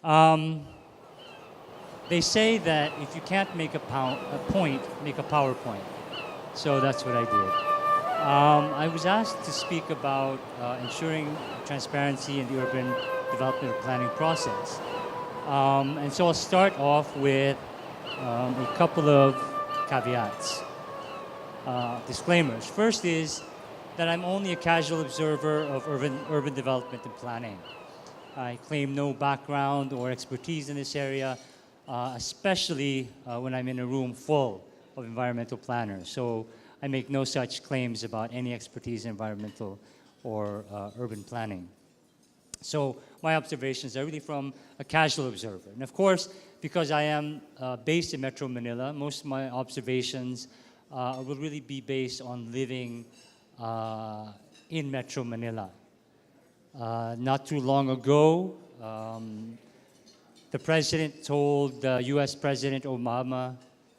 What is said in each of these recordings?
Um, they say that if you can't make a point, make a PowerPoint. So that's what I did. I was asked to speak about ensuring transparency in the urban development or planning process. And so I'll start off with a couple of caveats, disclaimers. First is that I'm only a casual observer of urban development and planning. I claim no background or expertise in this area, especially when I'm in a room full of environmental planners. So I make no such claims about any expertise in environmental or urban planning. So my observations are really from a casual observer. And of course, because I am based in Metro Manila, most of my observations will really be based on living in Metro Manila. Not too long ago, the president told US President Obama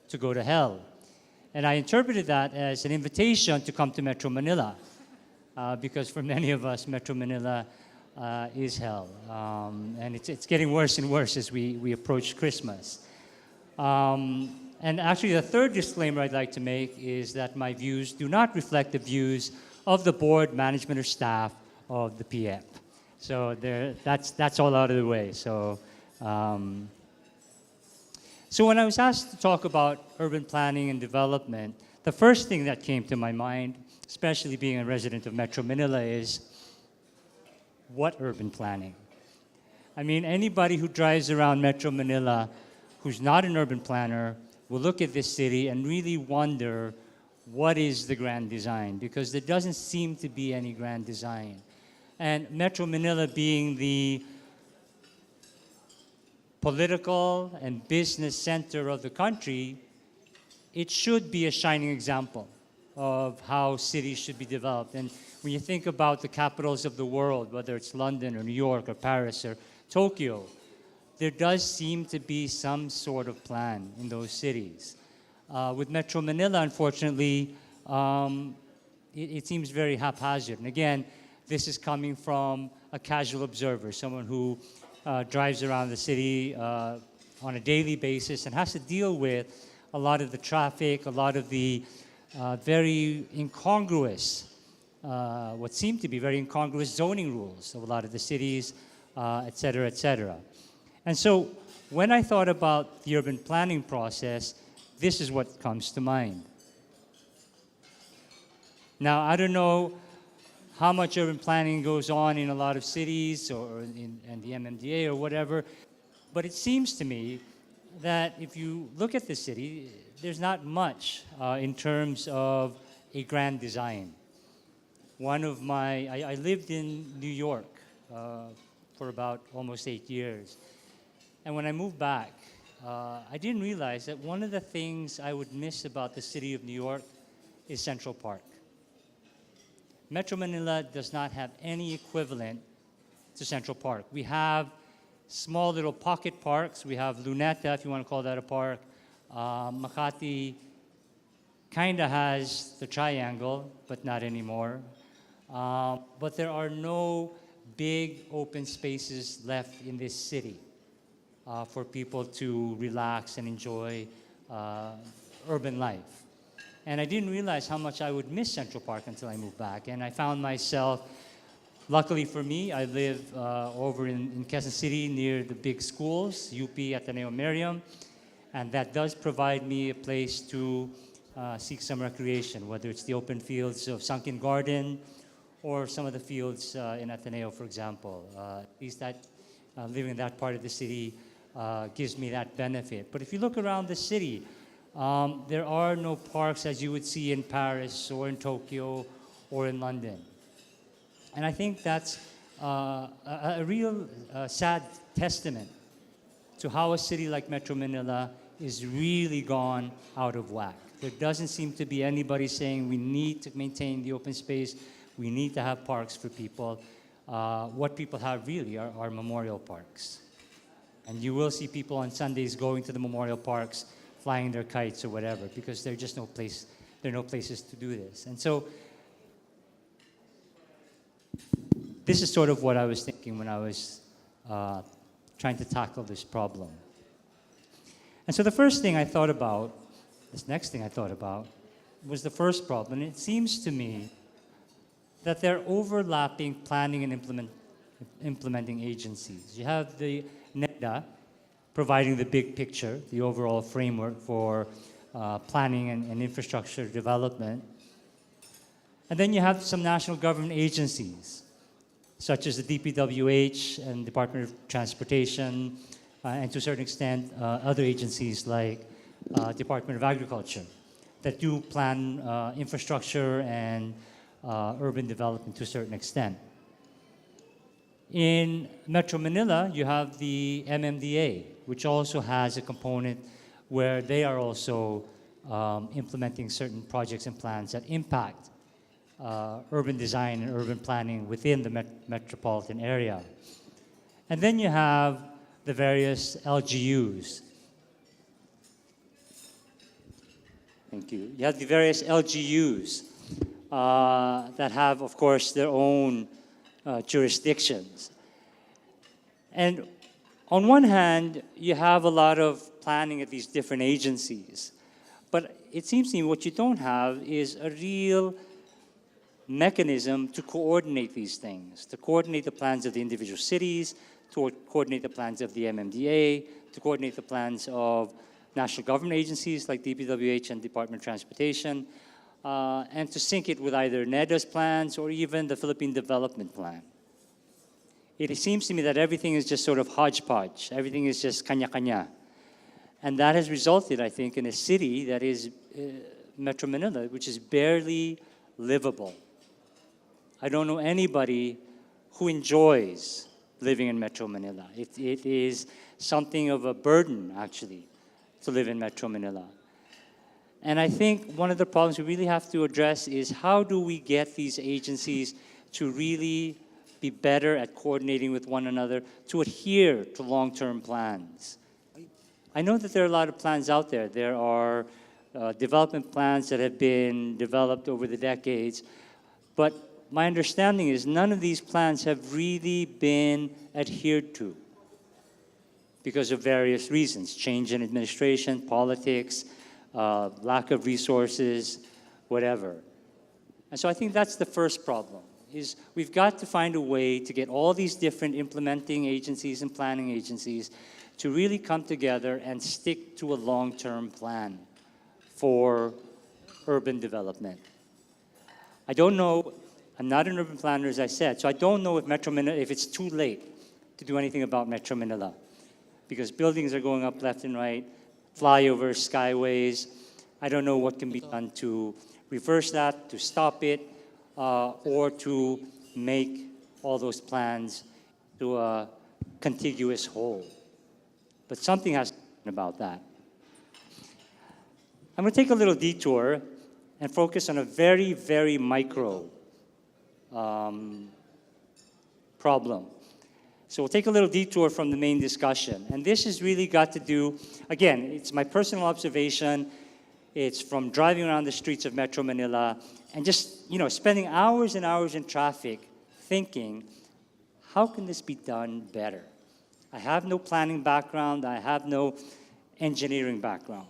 to go to hell. And I interpreted that as an invitation to come to Metro Manila, because for many of us, Metro Manila is hell. And it's getting worse and worse as we approach Christmas. And actually, the third disclaimer I'd like to make is that my views do not reflect the views of the board, management, or staff of the PIEP. So that's all out of the way. So when I was asked to talk about urban planning and development, the first thing that came to my mind, especially being a resident of Metro Manila, is what urban planning? I mean, anybody who drives around Metro Manila who's not an urban planner will look at this city and really wonder, what is the grand design? Because there doesn't seem to be any grand design. And Metro Manila being the political and business center of the country, it should be a shining example of how cities should be developed. And when you think about the capitals of the world, whether it's London or New York or Paris or Tokyo, there does seem to be some sort of plan in those cities. With Metro Manila, unfortunately, it seems very haphazard. And again, this is coming from a casual observer, someone who drives around the city on a daily basis and has to deal with a lot of the traffic, a lot of the very incongruous, what seem to be very incongruous zoning rules of a lot of the cities, et cetera, et cetera. And so when I thought about the urban planning process, this is what comes to mind. Now, I don't know how much urban planning goes on in a lot of cities or in the MMDA or whatever, but it seems to me that if you look at the city, there's not much in terms of a grand design. I lived in New York for about almost 8 years. And when I moved back, I didn't realize that one of the things I would miss about the city of New York is Central Park. Metro Manila does not have any equivalent to Central Park. We have small little pocket parks. We have Luneta, if you want to call that a park. Makati kind of has the triangle, but not anymore. But there are no big open spaces left in this city for people to relax and enjoy urban life. And I didn't realize how much I would miss Central Park until I moved back. And I found myself, luckily for me, I live over in Quezon City near the big schools, UP, Ateneo, Miriam. And that does provide me a place to seek some recreation, whether it's the open fields of Sunken Garden or some of the fields in Ateneo, for example. At least that living in that part of the city gives me that benefit. But if you look around the city, there are no parks as you would see in Paris or in Tokyo or in London. And I think that's a real sad testament to how a city like Metro Manila is really gone out of whack. There doesn't seem to be anybody saying we need to maintain the open space, we need to have parks for people. What people have really are memorial parks. And you will see people on Sundays going to the memorial parks, flying their kites or whatever, because there are no places to do this. And so this is sort of what I was thinking when I was trying to tackle this problem. And so the first thing I thought about, this next thing I thought about, was the first problem. And it seems to me that there are overlapping planning and implementing agencies. You have the NEDA providing the big picture, the overall framework for planning and infrastructure development. And then you have some national government agencies, such as the DPWH and Department of Transportation, and to a certain extent, other agencies like Department of Agriculture that do plan infrastructure and urban development to a certain extent. In Metro Manila, you have the MMDA, which also has a component where they are also implementing certain projects and plans that impact urban design and urban planning within the metropolitan area. And then you have the various LGUs. Thank you. You have the various LGUs that have, of course, their own jurisdictions. And on one hand, you have a lot of planning at these different agencies. But it seems to me what you don't have is a real mechanism to coordinate these things, to coordinate the plans of the individual cities, to coordinate the plans of the MMDA, to coordinate the plans of national government agencies like DPWH and Department of Transportation, and to sync it with either NEDA's plans or even the Philippine Development Plan. It seems to me that everything is just sort of hodgepodge. Everything is just kanya-kanya. And that has resulted, I think, in a city that is Metro Manila, which is barely livable. I don't know anybody who enjoys living in Metro Manila. It is something of a burden, actually, to live in Metro Manila. And I think one of the problems we really have to address is how do we get these agencies to really be better at coordinating with one another, to adhere to long-term plans. I know that there are a lot of plans out there. There are development plans that have been developed over the decades, but my understanding is none of these plans have really been adhered to because of various reasons, change in administration, politics, lack of resources, whatever. And so I think that's the first problem, is we've got to find a way to get all these different implementing agencies and planning agencies to really come together and stick to a long-term plan for urban development. I don't know, I'm not an urban planner, as I said, so I don't know if Metro Manila, if it's too late to do anything about Metro Manila, because buildings are going up left and right, flyovers, skyways. I don't know what can be done to reverse that, to stop it, or to make all those plans to a contiguous whole. But something has to be done about that. I'm going to take a little detour and focus on a very, very micro problem. So we'll take a little detour from the main discussion. And this has really got to do, again, it's my personal observation. It's from driving around the streets of Metro Manila and just, spending hours and hours in traffic thinking, how can this be done better? I have no planning background. I have no engineering background.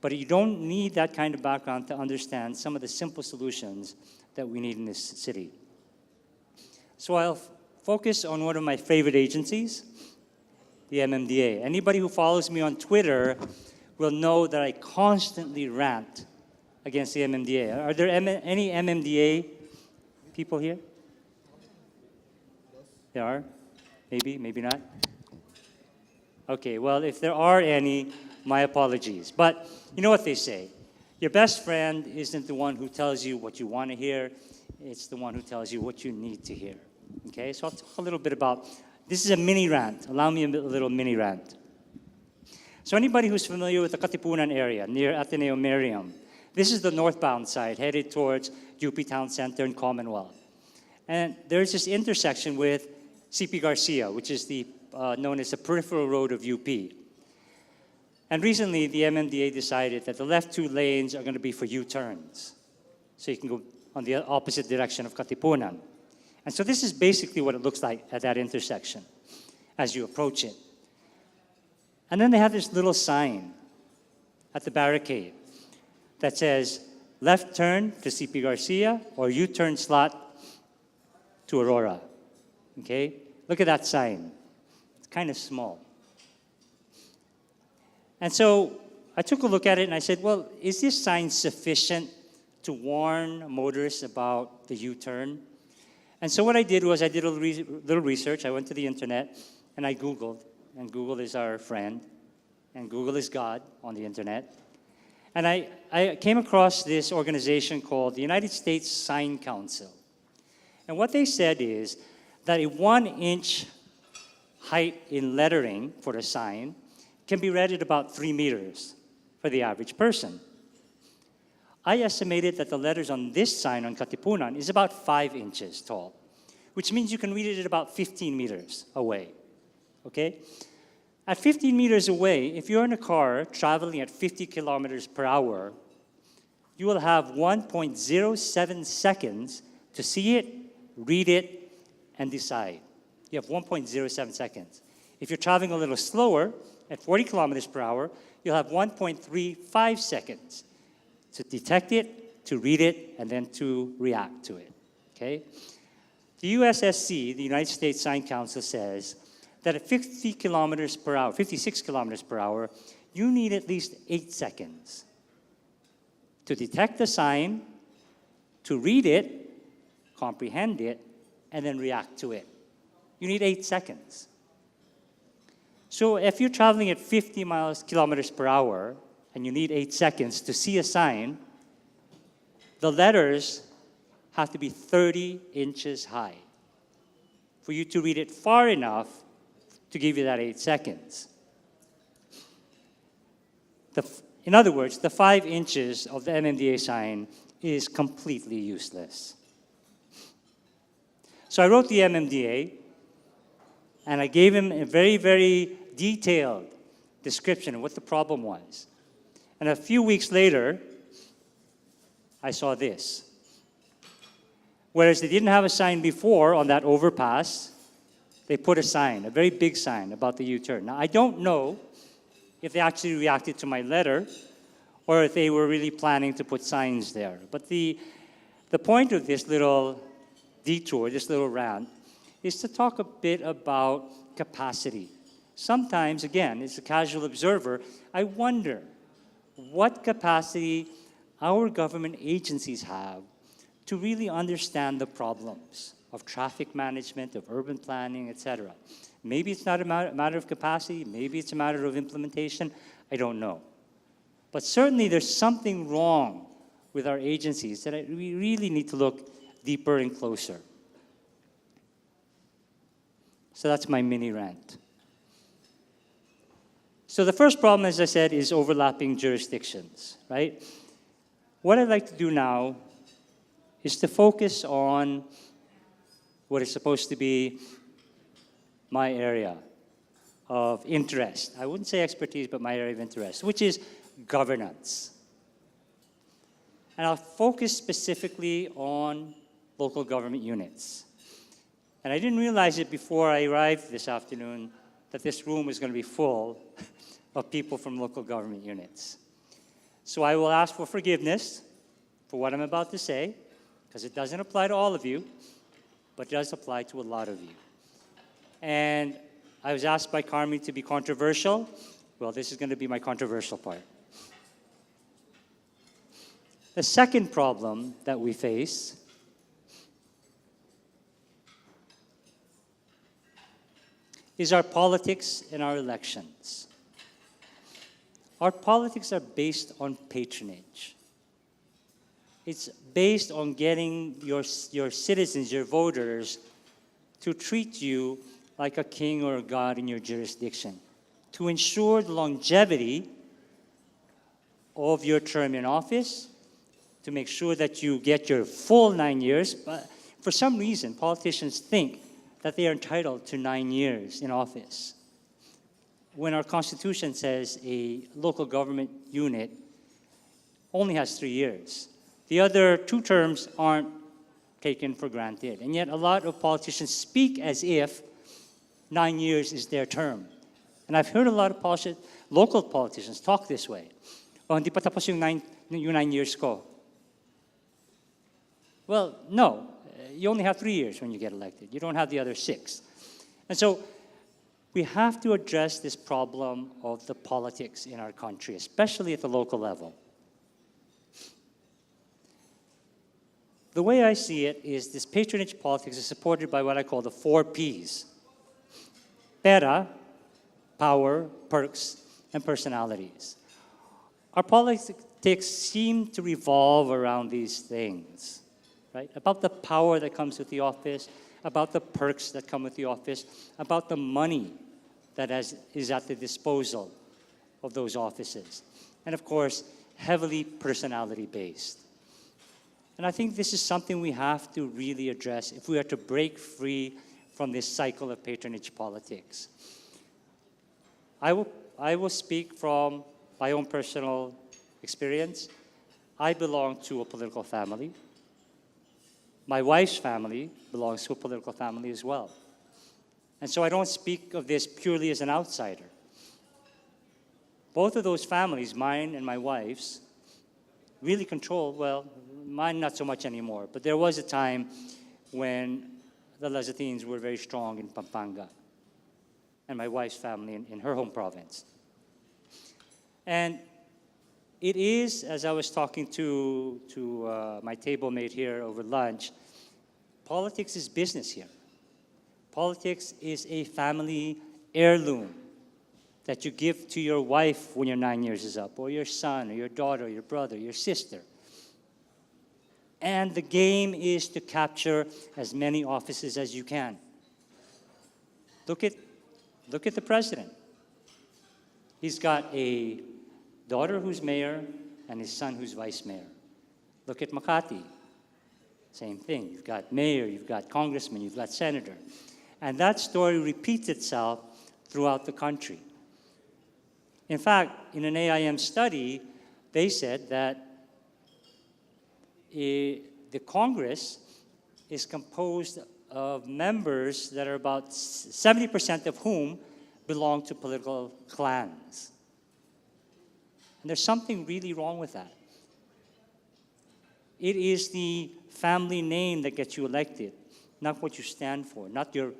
But you don't need that kind of background to understand some of the simple solutions that we need in this city. So I'll focus on one of my favorite agencies, the MMDA. Anybody who follows me on Twitter will know that I constantly rant against the MMDA. Are there any MMDA people here? There are? Maybe, maybe not? Okay, well, if there are any, my apologies. But you know what they say. Your best friend isn't the one who tells you what you want to hear. It's the one who tells you what you need to hear. Okay, so I'll talk a little bit about, this is a mini rant. Allow me a little mini rant. So anybody who's familiar with the Katipunan area, near Ateneo Miriam, this is the northbound side, headed towards UP Town Center and Commonwealth. And there's this intersection with CP Garcia, which is known as the peripheral road of UP. And recently, the MMDA decided that the left 2 lanes are going to be for U-turns. So you can go on the opposite direction of Katipunan. And so this is basically what it looks like at that intersection as you approach it. And then they have this little sign at the barricade that says, left turn to CP Garcia or U-turn slot to Aurora. Okay? Look at that sign. It's kind of small. And so I took a look at it and I said, well, is this sign sufficient to warn motorists about the U-turn? And so what I did was I did a little research. I went to the internet and I Googled. And Google is our friend. And Google is God on the internet. And I came across this organization called the United States Sign Council. And what they said is that a 1-inch height in lettering for a sign can be read at about 3 meters for the average person. I estimated that the letters on this sign on Katipunan is about 5 inches tall, which means you can read it at about 15 meters away, okay? At 15 meters away, if you're in a car traveling at 50 kilometers per hour, you will have 1.07 seconds to see it, read it, and decide. You have 1.07 seconds. If you're traveling a little slower, at 40 kilometers per hour, you'll have 1.35 seconds to detect it, to read it, and then to react to it, okay? The USSC, the United States Sign Council, says that at 50 kilometers per hour, 56 kilometers per hour, you need at least 8 seconds to detect the sign, to read it, comprehend it, and then react to it. You need 8 seconds. So if you're traveling at 50 kilometers per hour and you need 8 seconds to see a sign, the letters have to be 30 inches high for you to read it far enough to give you that 8 seconds. In other words, the 5 inches of the MMDA sign is completely useless. So I wrote the MMDA, and I gave him a very, very detailed description of what the problem was. And a few weeks later, I saw this. Whereas they didn't have a sign before on that overpass, they put a sign, a very big sign about the U-turn. Now, I don't know if they actually reacted to my letter or if they were really planning to put signs there. But the point of this little detour, this little rant, is to talk a bit about capacity. Sometimes, again, as a casual observer, I wonder what capacity our government agencies have to really understand the problems of traffic management, of urban planning, etc. Maybe it's not a matter of capacity, maybe it's a matter of implementation, I don't know. But certainly there's something wrong with our agencies that we really need to look deeper and closer. So that's my mini rant. So the first problem, as I said, is overlapping jurisdictions, right? What I'd like to do now is to focus on what is supposed to be my area of interest. I wouldn't say expertise, but my area of interest, which is governance. And I'll focus specifically on local government units. And I didn't realize it before I arrived this afternoon that this room was going to be full of people from local government units. So I will ask for forgiveness for what I'm about to say, because it doesn't apply to all of you, but it does apply to a lot of you. And I was asked by Carmi to be controversial. Well, this is going to be my controversial part. The second problem that we face is our politics and our elections. Our politics are based on patronage. It's based on getting your citizens, your voters, to treat you like a king or a god in your jurisdiction, to ensure the longevity of your term in office, to make sure that you get your full 9 years. But for some reason, politicians think that they are entitled to 9 years in office, when our Constitution says a local government unit only has 3 years. The other 2 terms aren't taken for granted. And yet a lot of politicians speak as if 9 years is their term. And I've heard a lot of local politicians talk this way. Oh, hindi pa tapos yung 9 years ko. Well, no. You only have 3 years when you get elected. You don't have the other 6. And so we have to address this problem of the politics in our country, especially at the local level. The way I see it is this patronage politics is supported by what I call the 4 Ps. Pera, power, perks, and personalities. Our politics seem to revolve around these things, right? About the power that comes with the office, about the perks that come with the office, about the money that is at the disposal of those offices. And of course, heavily personality-based. And I think this is something we have to really address if we are to break free from this cycle of patronage politics. I will speak from my own personal experience. I belong to a political family. My wife's family belongs to a political family as well. And so I don't speak of this purely as an outsider. Both of those families, mine and my wife's, really control, well, mine not so much anymore, but there was a time when the Lazatins were very strong in Pampanga, and my wife's family in her home province. And it is, as I was talking to my table mate here over lunch, politics is business here. Politics is a family heirloom that you give to your wife when your 9 years is up, or your son, or your daughter, or your brother, your sister. And the game is to capture as many offices as you can. Look at the president. He's got a daughter who's mayor and his son who's vice mayor. Look at Makati. Same thing. You've got mayor, you've got congressman, you've got senator. And that story repeats itself throughout the country. In fact, in an AIM study, they said that the Congress is composed of members that are about 70% of whom belong to political clans. And there's something really wrong with that. It is the family name that gets you elected, not what you stand for, not your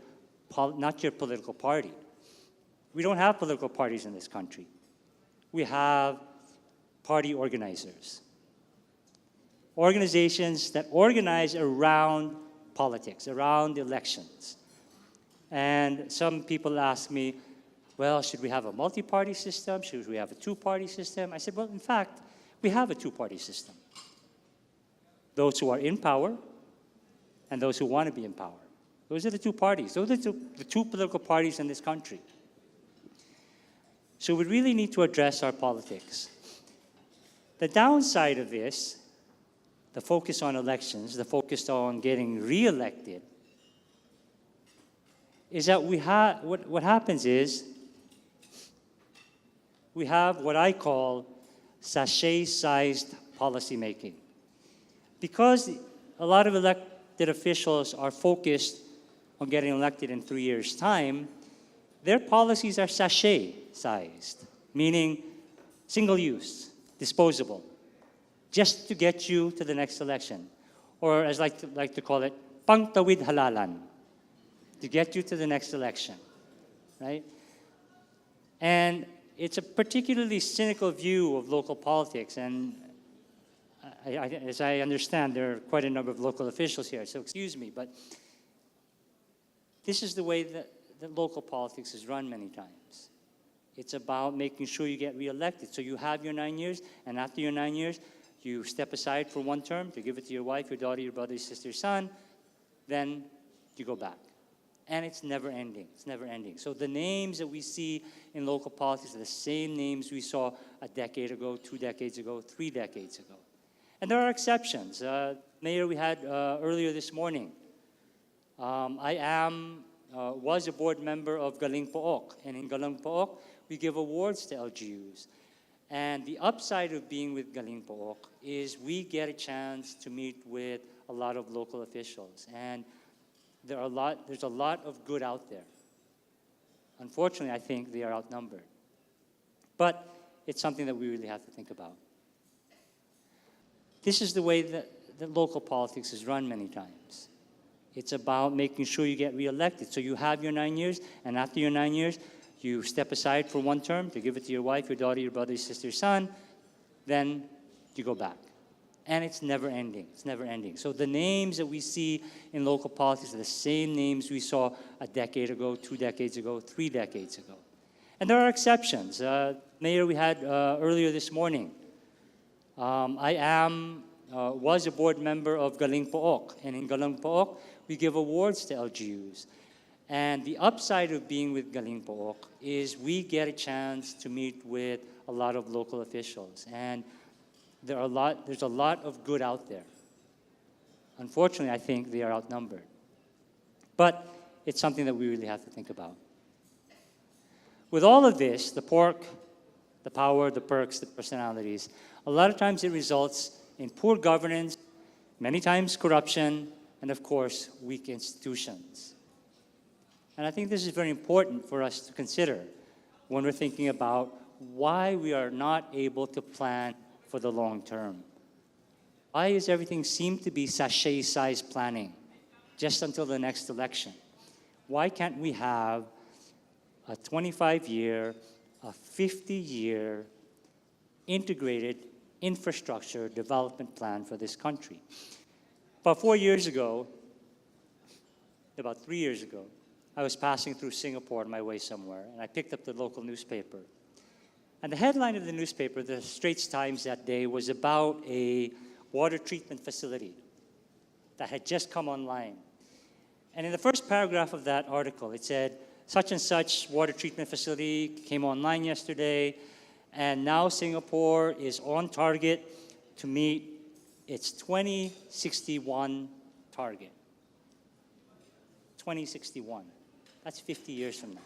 political party. We don't have political parties in this country. We have party organizers. Organizations that organize around politics, around elections. And some people ask me, well, should we have a multi-party system? Should we have a two-party system? I said, well, in fact, we have a two-party system. Those who are in power and those who want to be in power. Those are the two parties. Those are the two political parties in this country. So we really need to address our politics. The downside of this, the focus on elections, the focus on getting re-elected, is that what happens is we have what I call sachet-sized policymaking. Because a lot of elected officials are focused on getting elected in 3 years' time, their policies are sachet-sized, meaning single-use, disposable, just to get you to the next election. Or as I like to call it, pangtawid halalan, to get you to the next election, right? And it's a particularly cynical view of local politics, and as I understand, there are quite a number of local officials here, so excuse me, but this is the way that local politics is run many times. It's about making sure you get reelected. So you have your 9 years, and after your 9 years, you step aside for one term to give it to your wife, your daughter, your brother, your sister, your son, then you go back. And it's never ending. It's never ending. So the names that we see in local politics are the same names we saw a decade ago, 2 decades ago, 3 decades ago. And there are exceptions. Mayor we had earlier this morning. I was a board member of Galing Pook, and in Galing Pook, we give awards to LGUs. And the upside of being with Galing Pook is we get a chance to meet with a lot of local officials, and there's a lot of good out there. Unfortunately, I think they are outnumbered. But it's something that we really have to think about. This is the way that local politics is run many times. It's about making sure you get reelected. So you have your 9 years, and after your 9 years, you step aside for one term to give it to your wife, your daughter, your brother, your sister, your son, then you go back. And it's never ending. It's never ending. So the names that we see in local politics are the same names we saw a decade ago, 2 decades ago, 3 decades ago. And there are exceptions. Mayor we had earlier this morning. Was a board member of Galing Pook. And in Galing Pook, we give awards to LGUs. And the upside of being with Galing Pook is we get a chance to meet with a lot of local officials. And there's a lot of good out there. Unfortunately, I think they are outnumbered. But it's something that we really have to think about. With all of this, the pork, the power, the perks, the personalities, a lot of times it results in poor governance, many times corruption, and of course, weak institutions. And I think this is very important for us to consider when we're thinking about why we are not able to plan for the long term. Why does everything seem to be sachet-sized planning just until the next election? Why can't we have a 25-year, a 50-year integrated infrastructure development plan for this country? About 4 years ago, about 3 years ago, I was passing through Singapore on my way somewhere, and I picked up the local newspaper. And the headline of the newspaper, the Straits Times that day, was about a water treatment facility that had just come online. And in the first paragraph of that article, it said, such and such water treatment facility came online yesterday, and now Singapore is on target to meet its 2061 target. 2061. That's 50 years from now.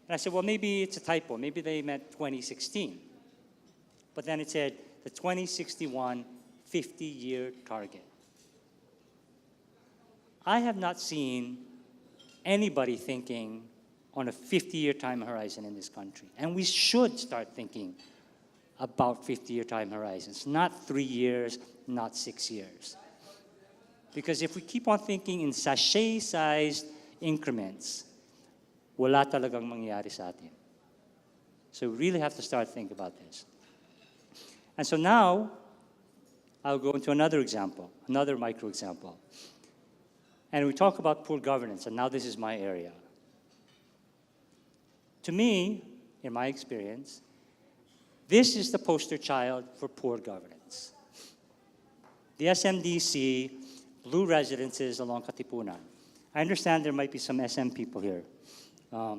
And I said, well, maybe it's a typo. Maybe they meant 2016. But then it said the 2061 50-year target. I have not seen anybody thinking on a 50-year time horizon in this country. And we should start thinking about 50-year time horizons, not 3 years, not 6 years. Because if we keep on thinking in sachet-sized increments, wala talagang mangyayari sa atin. So we really have to start thinking about this. And so now, I'll go into another example, another micro example. And we talk about poor governance, and now this is my area. To me, in my experience, this is the poster child for poor governance. The SMDC blue residences along Katipunan. I understand there might be some SM people here,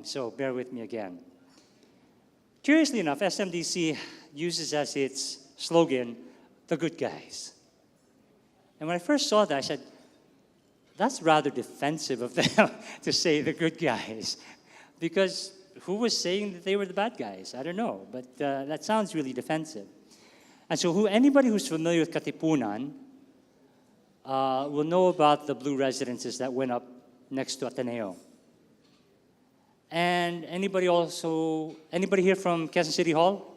so bear with me again. Curiously enough, SMDC uses as its slogan, the good guys. And when I first saw that, I said, that's rather defensive of them to say the good guys. Because who was saying that they were the bad guys? I don't know, but that sounds really defensive. And so anybody who's familiar with Katipunan will know about the blue residences that went up next to Ateneo. And anybody here from Quezon City Hall?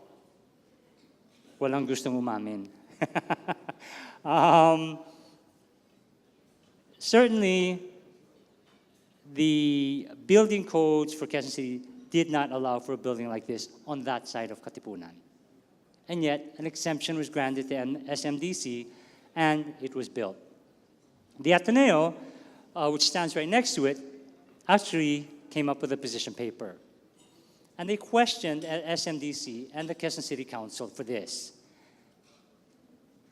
Walang gustong umamin. Certainly, the building codes for Quezon City did not allow for a building like this on that side of Katipunan. And yet, an exemption was granted to SMDC, and it was built. The Ateneo, which stands right next to it, actually came up with a position paper. And they questioned SMDC and the Quezon City Council for this.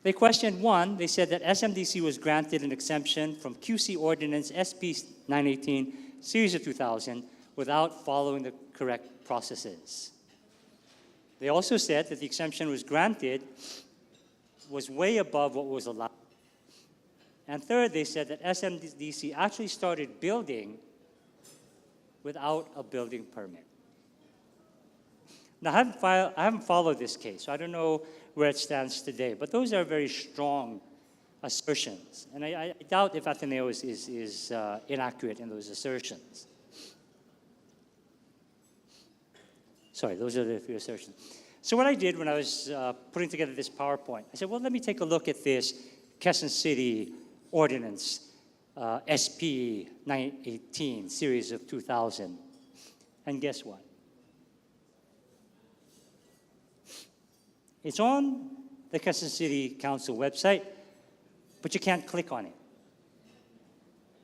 They questioned, one, they said that SMDC was granted an exemption from QC Ordinance SP 918, Series of 2000, without following the correct processes. They also said that the exemption was granted was way above what was allowed. And third, they said that SMDC actually started building without a building permit. Now, I haven't followed this case, so I don't know where it stands today, but those are very strong assertions. And I doubt if Ateneo is inaccurate in those assertions. Sorry, those are the few assertions. So what I did when I was putting together this PowerPoint, I said, well, let me take a look at this Quezon City Ordinance, SP 918, series of 2000. And guess what? It's on the Quezon City Council website, but you can't click on it.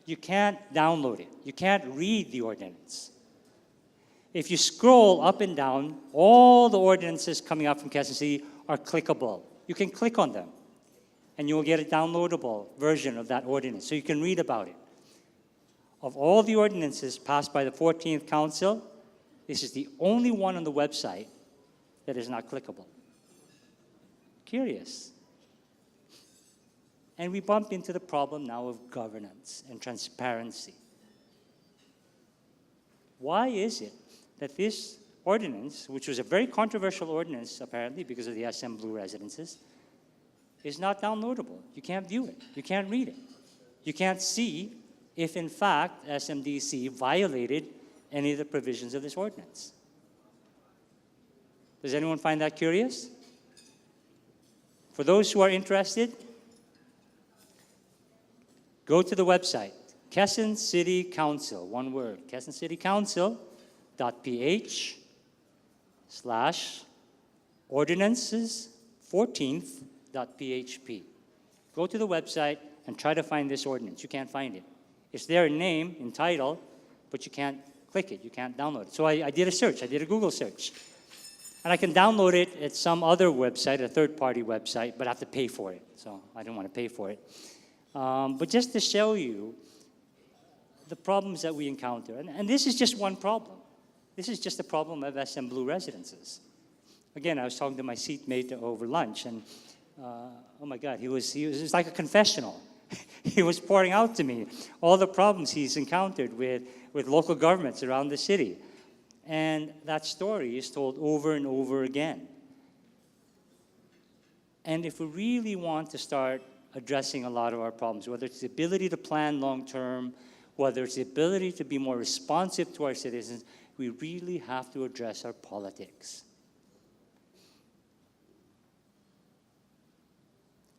You can't download it. You can't read the ordinance. If you scroll up and down, all the ordinances coming out from Quezon City are clickable. You can click on them, and you will get a downloadable version of that ordinance, so you can read about it. Of all the ordinances passed by the 14th Council, this is the only one on the website that is not clickable. Curious. And we bump into the problem now of governance and transparency. Why is it that this ordinance, which was a very controversial ordinance apparently because of the SM Blue residences, is not downloadable? You can't view it. You can't read it. You can't see if in fact SMDC violated any of the provisions of this ordinance. Does anyone find that curious? For those who are interested, go to the website, Quezon City Council, one word, quezoncitycouncil.ph/ordinances14th.php. Go to the website and try to find this ordinance. You can't find it. It's there in name, in title, but you can't click it. You can't download it. So I did a search. I did a Google search. And I can download it at some other website, a third-party website, but I have to pay for it. So I don't want to pay for it. But just to show you the problems that we encounter. And this is just one problem. This is just a problem of SM Blue residences. Again, I was talking to my seatmate over lunch, and oh my God, it was like a confessional. He was pouring out to me all the problems he's encountered with local governments around the city. And that story is told over and over again. And if we really want to start addressing a lot of our problems, whether it's the ability to plan long-term, whether it's the ability to be more responsive to our citizens, we really have to address our politics.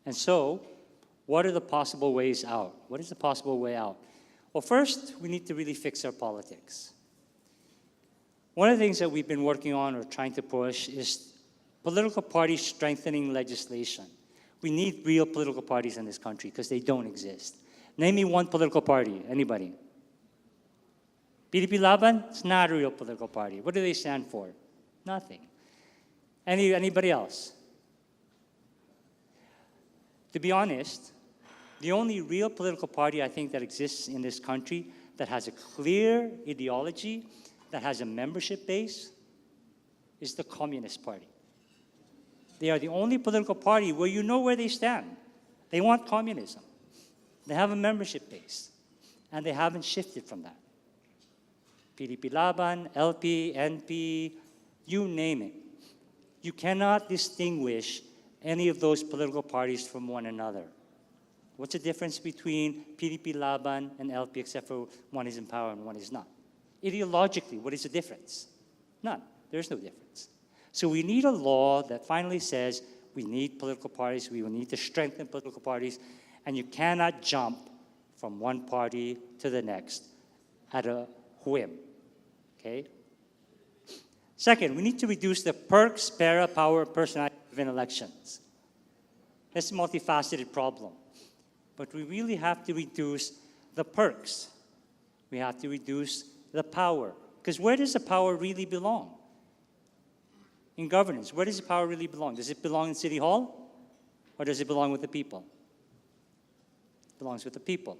And so, what are the possible ways out? What is the possible way out? Well, first, we need to really fix our politics. One of the things that we've been working on or trying to push is political party strengthening legislation. We need real political parties in this country because they don't exist. Name me one political party. Anybody? PDP Laban? It's not a real political party. What do they stand for? Nothing. Anybody else? To be honest, the only real political party I think that exists in this country that has a clear ideology, that has a membership base, is the Communist Party. They are the only political party where you know where they stand. They want communism. They have a membership base, and they haven't shifted from that. PDP Laban, LP, NP, you name it. You cannot distinguish any of those political parties from one another. What's the difference between PDP Laban and LP except for one is in power and one is not? Ideologically, what is the difference? None. There's no difference. So we need a law that finally says we need political parties, we will need to strengthen political parties, and you cannot jump from one party to the next at a whim, okay? Second, we need to reduce the perks, para, power, personality-driven elections. That's a multifaceted problem. But we really have to reduce the perks. We have to reduce the power. Because where does the power really belong? In governance, where does the power really belong? Does it belong in City Hall? Or does it belong with the people? It belongs with the people.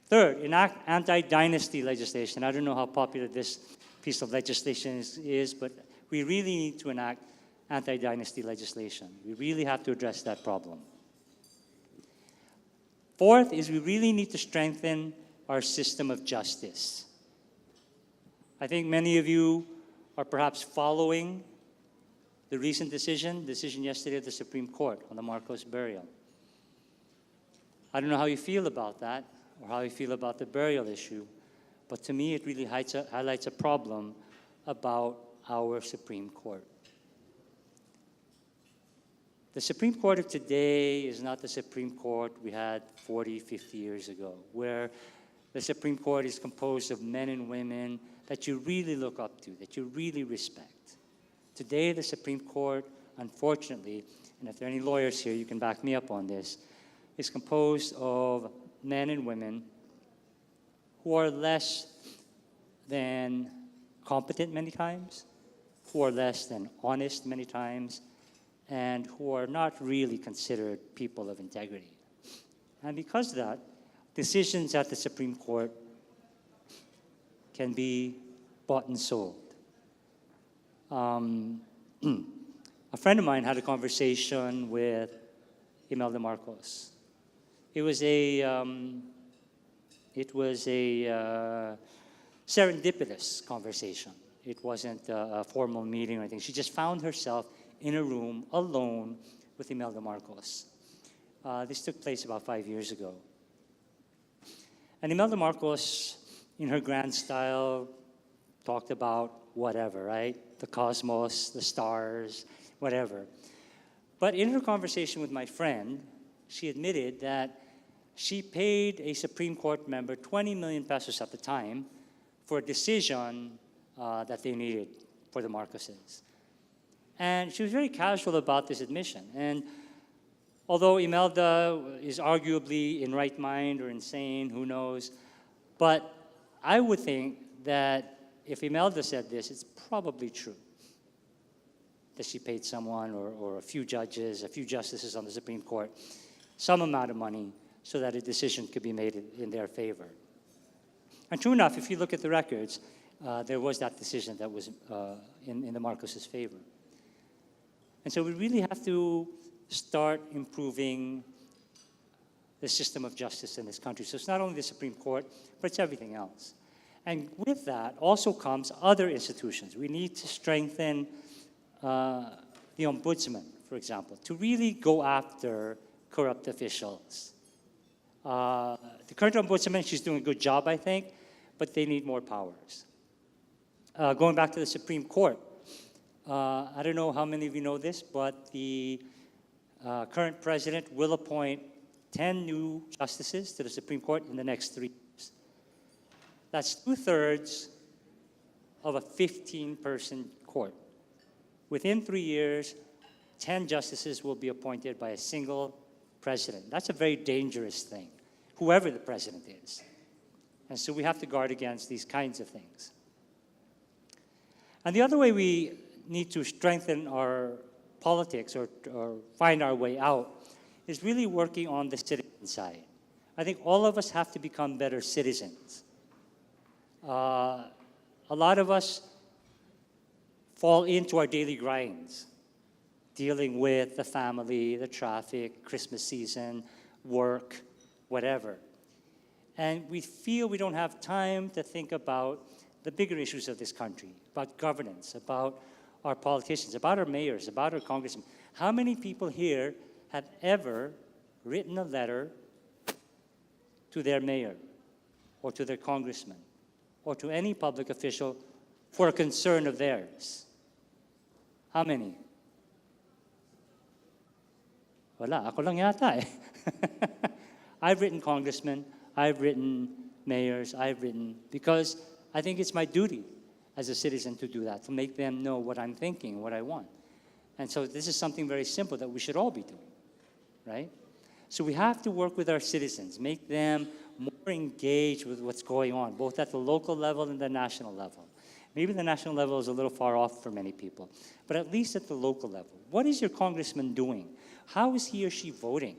Third, enact anti-dynasty legislation. I don't know how popular this piece of legislation is, but we really need to enact anti-dynasty legislation. We really have to address that problem. Fourth is we really need to strengthen our system of justice. I think many of you are perhaps following the recent decision yesterday of the Supreme Court on the Marcos burial. I don't know how you feel about that or how you feel about the burial issue, but to me it really highlights a problem about our Supreme Court. The Supreme Court of today is not the Supreme Court we had 40, 50 years ago, where the Supreme Court is composed of men and women that you really look up to, that you really respect. Today, the Supreme Court, unfortunately, and if there are any lawyers here, you can back me up on this, is composed of men and women who are less than competent many times, who are less than honest many times, and who are not really considered people of integrity. And because of that, decisions at the Supreme Court can be bought and sold. A friend of mine had a conversation with Imelda Marcos. It was a serendipitous conversation. It wasn't a formal meeting or anything. She just found herself in a room alone with Imelda Marcos. This took place about 5 years ago. And Imelda Marcos, in her grand style, talked about whatever, right? The cosmos, the stars, whatever. But in her conversation with my friend, she admitted that she paid a Supreme Court member 20 million pesos at the time for a decision that they needed for the Marcoses. And she was very casual about this admission. And although Imelda is arguably in right mind or insane, who knows, but I would think that if Imelda said this, it's probably true that she paid someone or a few judges, a few justices on the Supreme Court, some amount of money so that a decision could be made in their favor. And true enough, if you look at the records, there was that decision that was in the Marcos' favor. And so we really have to start improving the system of justice in this country. So it's not only the Supreme Court, but it's everything else. And with that also comes other institutions. We need to strengthen the ombudsman, for example, to really go after corrupt officials. The current ombudsman, she's doing a good job, I think, but they need more powers. Going back to the Supreme Court, I don't know how many of you know this, but the current president will appoint 10 new justices to the Supreme Court in the next 3 years. That's 2/3 of a 15-person court. Within 3 years, 10 justices will be appointed by a single president. That's a very dangerous thing, whoever the president is. And so we have to guard against these kinds of things. And the other way we need to strengthen our politics or find our way out is really working on the citizen side. I think all of us have to become better citizens. A lot of us fall into our daily grinds, dealing with the family, the traffic, Christmas season, work, whatever. And we feel we don't have time to think about the bigger issues of this country, about governance, about our politicians, about our mayors, about our congressmen. How many people here have ever written a letter to their mayor or to their congressman or to any public official for a concern of theirs? How many? Wala, ako lang yata eh. I've written congressmen, I've written mayors, because I think it's my duty as a citizen to do that, to make them know what I'm thinking, what I want. And so this is something very simple that we should all be doing, right? So we have to work with our citizens, make them more engaged with what's going on, both at the local level and the national level. Maybe the national level is a little far off for many people, but at least at the local level. What is your congressman doing? How is he or she voting?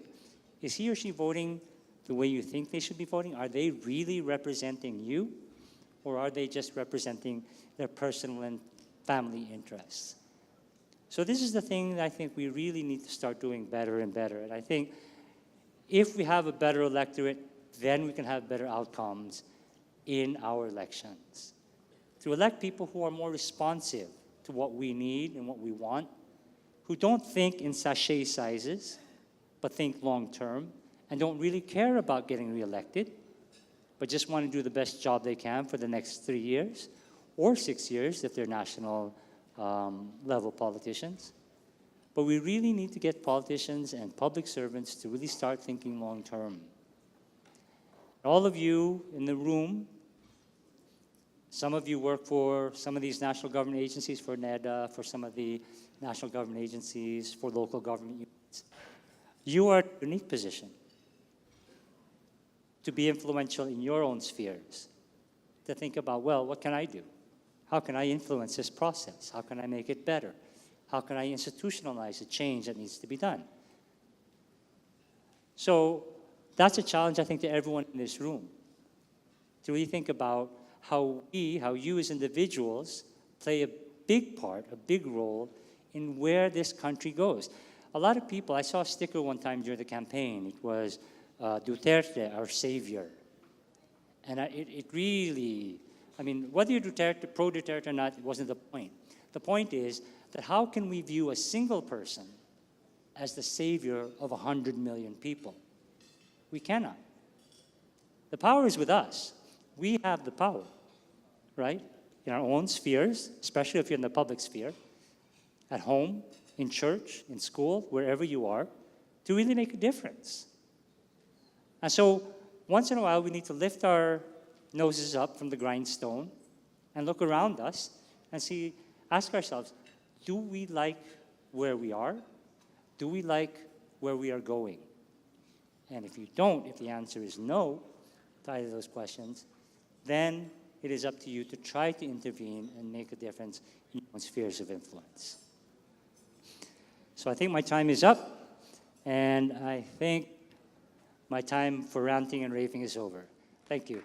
Is he or she voting the way you think they should be voting? Are they really representing you? Or are they just representing their personal and family interests? So this is the thing that I think we really need to start doing better and better. And I think if we have a better electorate, then we can have better outcomes in our elections. To elect people who are more responsive to what we need and what we want, who don't think in sachet sizes, but think long-term, and don't really care about getting reelected, but just want to do the best job they can for the next 3 years, or 6 years if they're national level politicians. But we really need to get politicians and public servants to really start thinking long term. All of you in the room, some of you work for some of these national government agencies, for NEDA, for some of the national government agencies, for local government units. You are in a unique position to be influential in your own spheres, to think about, well, what can I do? How can I influence this process? How can I make it better? How can I institutionalize the change that needs to be done? So that's a challenge, I think, to everyone in this room, to really think about how you as individuals play a big part, a big role in where this country goes. A lot of people, I saw a sticker one time during the campaign. It was Duterte, our savior. And it really, I mean, whether you're Duterte, pro-Duterte or not, it wasn't the point. The point is that how can we view a single person as the savior of 100 million people? We cannot. The power is with us. We have the power, right? In our own spheres, especially if you're in the public sphere, at home, in church, in school, wherever you are, to really make a difference. And so, once in a while, we need to lift our noses up from the grindstone and look around us and ask ourselves, do we like where we are? Do we like where we are going? And if you don't, if the answer is no to either of those questions, then it is up to you to try to intervene and make a difference in your own spheres of influence. So I think my time is up, and I think my time for ranting and raving is over. Thank you.